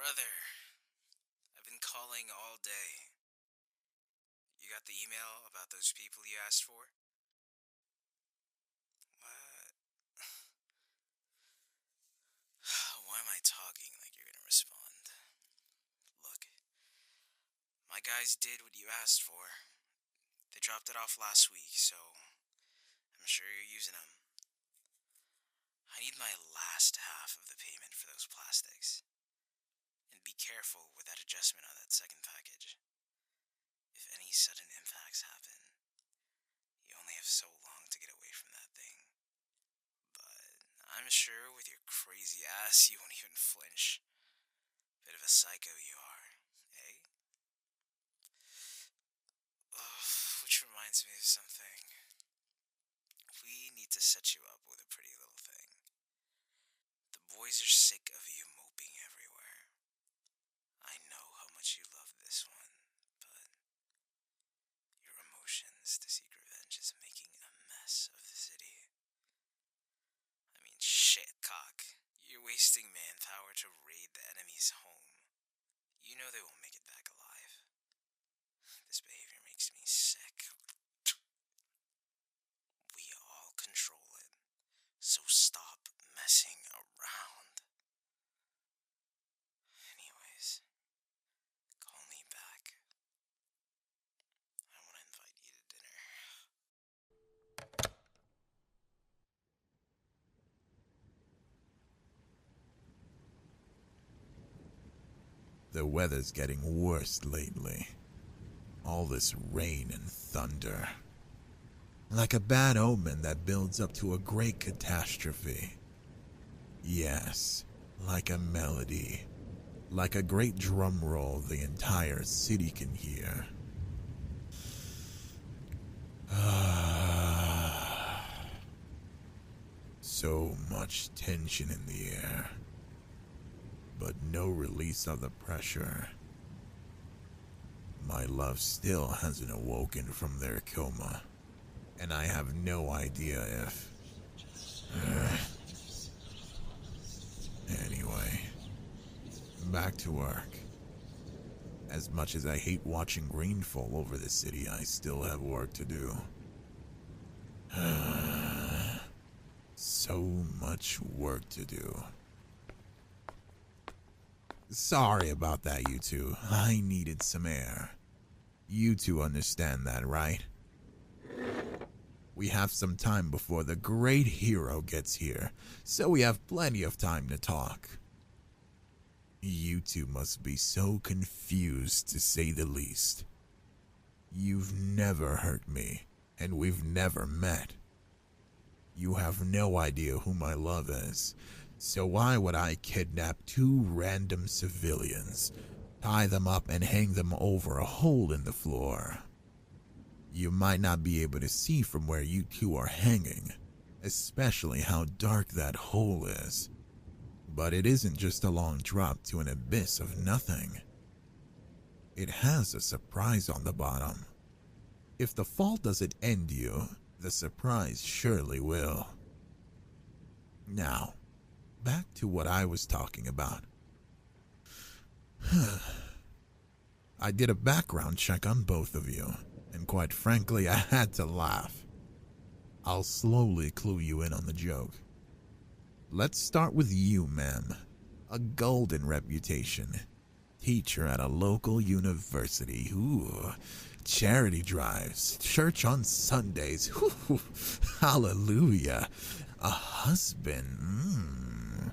Brother, I've been calling all day. You got the email about those people you asked for? What? Why am I talking like you're gonna respond? Look, my guys did what you asked for. They dropped it off last week, so I'm sure you're using them. I need my last half of the payment for those plastics. And be careful with that adjustment on that second package. If any sudden impacts happen, you only have so long to get away from that thing. But I'm sure with your crazy ass you won't even flinch. Bit of a psycho you are, eh? Oh, which reminds me of something. We need to set you up with a pretty little thing. The boys are sick of you moping everywhere. I know how much you love this one, but your emotions to seek revenge is making a mess of the city. I mean, shit, cock. You're wasting manpower to raid the enemy's home. You know they won't make it back alive. This behavior makes me sick. We all control it, so stop messing around. Anyways, call me back. I want to invite you to dinner. The weather's getting worse lately. All this rain and thunder. Like a bad omen that builds up to a great catastrophe. Yes, like a melody. Like a great drum roll the entire city can hear. So much tension in the air, but no release of the pressure. My love still hasn't awoken from their coma, and I have no idea if... Anyway, back to work. As much as I hate watching green fall over the city, I still have work to do. So much work to do. Sorry about that, you two. I needed some air. You two understand that, right? We have some time before the great hero gets here, so we have plenty of time to talk. You two must be so confused, to say the least. You've never hurt me, and we've never met. You have no idea who my love is, so why would I kidnap two random civilians, tie them up and hang them over a hole in the floor? You might not be able to see from where you two are hanging, especially how dark that hole is. But it isn't just a long drop to an abyss of nothing. It has a surprise on the bottom. If the fall doesn't end you, the surprise surely will. Now, back to what I was talking about. I did a background check on both of you, and quite frankly, I had to laugh. I'll slowly clue you in on the joke. Let's start with you, ma'am. A golden reputation. Teacher at a local university. Ooh. Charity drives. Church on Sundays. Ooh. Hallelujah. A husband.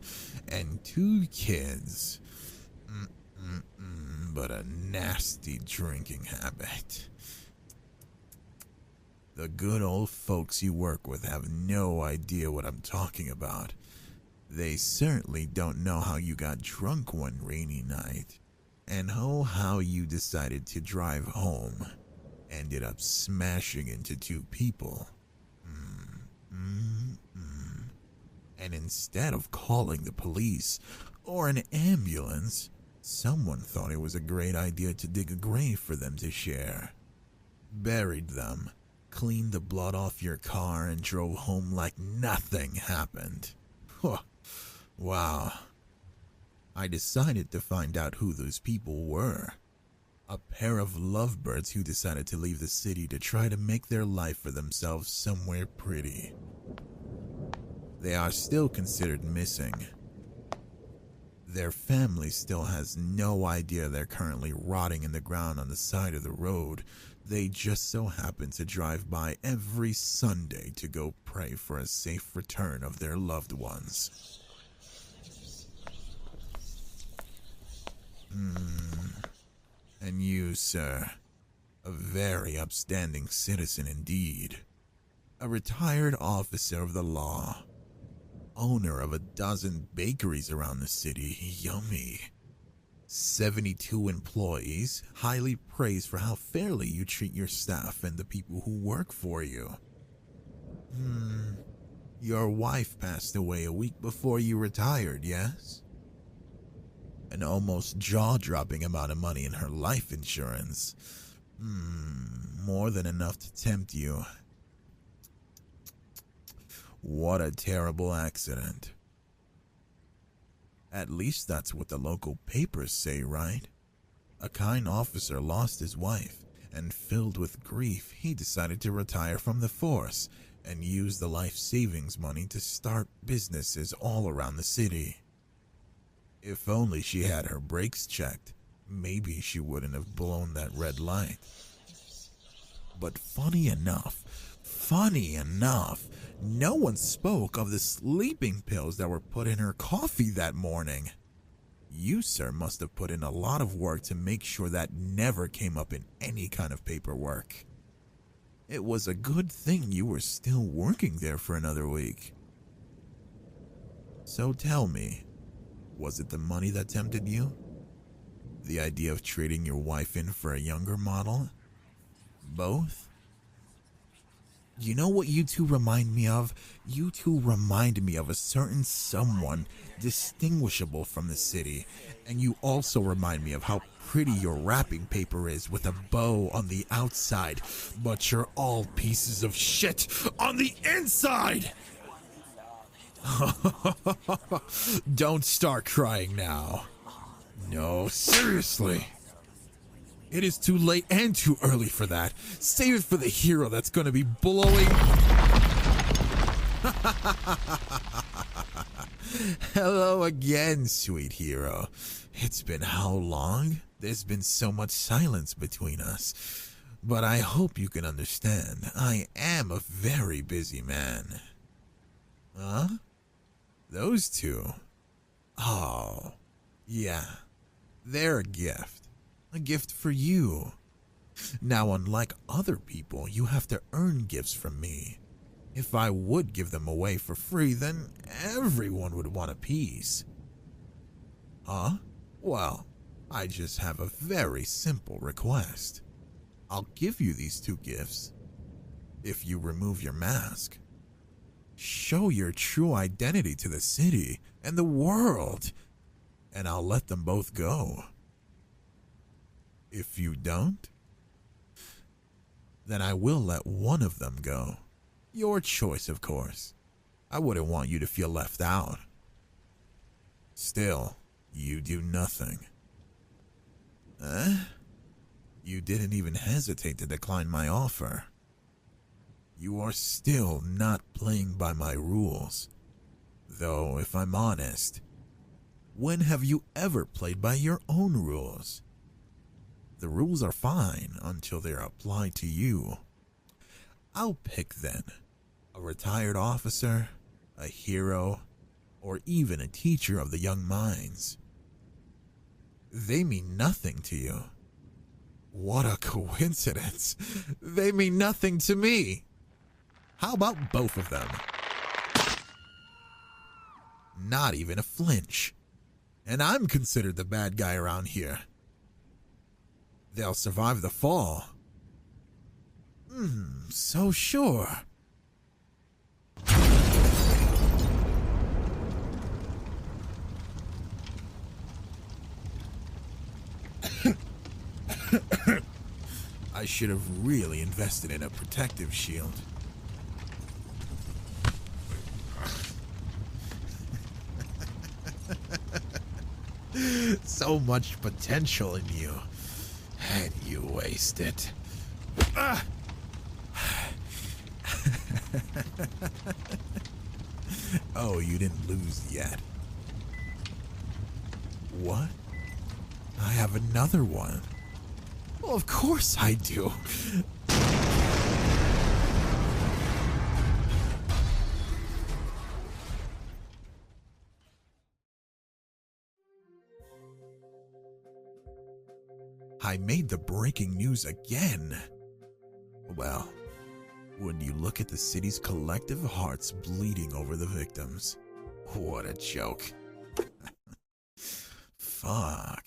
And two kids. But a nasty drinking habit. The good old folks you work with have no idea what I'm talking about. They certainly don't know how you got drunk one rainy night, and how you decided to drive home, ended up smashing into two people. And instead of calling the police or an ambulance, someone thought it was a great idea to dig a grave for them to share. Buried them, cleaned the blood off your car, and drove home like nothing happened. Wow. I I decided to find out who those people were. A pair of lovebirds who decided to leave the city to try to make their life for themselves somewhere pretty. They are still considered missing. Their family still has no idea they're currently rotting in the ground on the side of the road. They just so happen to drive by every Sunday to go pray for a safe return of their loved ones. And you, sir, a very upstanding citizen indeed. A retired officer of the law. Owner of a dozen bakeries around the city. Yummy. 72 employees, highly praised for how fairly you treat your staff and the people who work for you. Your wife passed away a week before you retired, yes? An almost jaw-dropping amount of money in her life insurance. More than enough to tempt you. What a terrible accident. At least that's what the local papers say, right? A Kain officer lost his wife, and filled with grief, he decided to retire from the force and use the life savings money to start businesses all around the city. If only she had her brakes checked, maybe she wouldn't have blown that red light. But funny enough, no one spoke of the sleeping pills that were put in her coffee that morning. You, sir, must have put in a lot of work to make sure that never came up in any kind of paperwork. It was a good thing you were still working there for another week. So tell me, was it the money that tempted you? The idea of trading your wife in for a younger model? Both? You know what you two remind me of? You two remind me of a certain someone distinguishable from the city. And you also remind me of how pretty your wrapping paper is with a bow on the outside. But you're all pieces of shit on the inside! Don't start crying now. No, seriously. It is too late and too early for that. Save it for the hero that's going to be blowing... Hello again, sweet hero. It's been how long? There's been so much silence between us. But I hope you can understand. I am a very busy man. Huh? Those two? Oh, yeah. They're a gift. A gift for you. Now, unlike other people, you have to earn gifts from me. If I would give them away for free, then everyone would want a piece. Huh? Well, I just have a very simple request. I'll give you these two gifts if you remove your mask. Show your true identity to the city and the world, and I'll let them both go. If you don't, then I will let one of them go. Your choice, of course. I wouldn't want you to feel left out. Still, you do nothing. You didn't even hesitate to decline my offer. You are still not playing by my rules. Though, if I'm honest, when have you ever played by your own rules? The rules are fine until they're applied to you. I'll pick then. A retired officer, a hero, or even a teacher of the young minds. They mean nothing to you. What a coincidence. They mean nothing to me. How about both of them? Not even a flinch. And I'm considered the bad guy around here. They'll survive the fall. So sure. I should have really invested in a protective shield. So much potential in you, and you waste it. Ah! Oh, you didn't lose yet. What? I have another one. Well, of course I do. I made the breaking news again. Well, when you look at the city's collective hearts bleeding over the victims, what a joke. Fuck.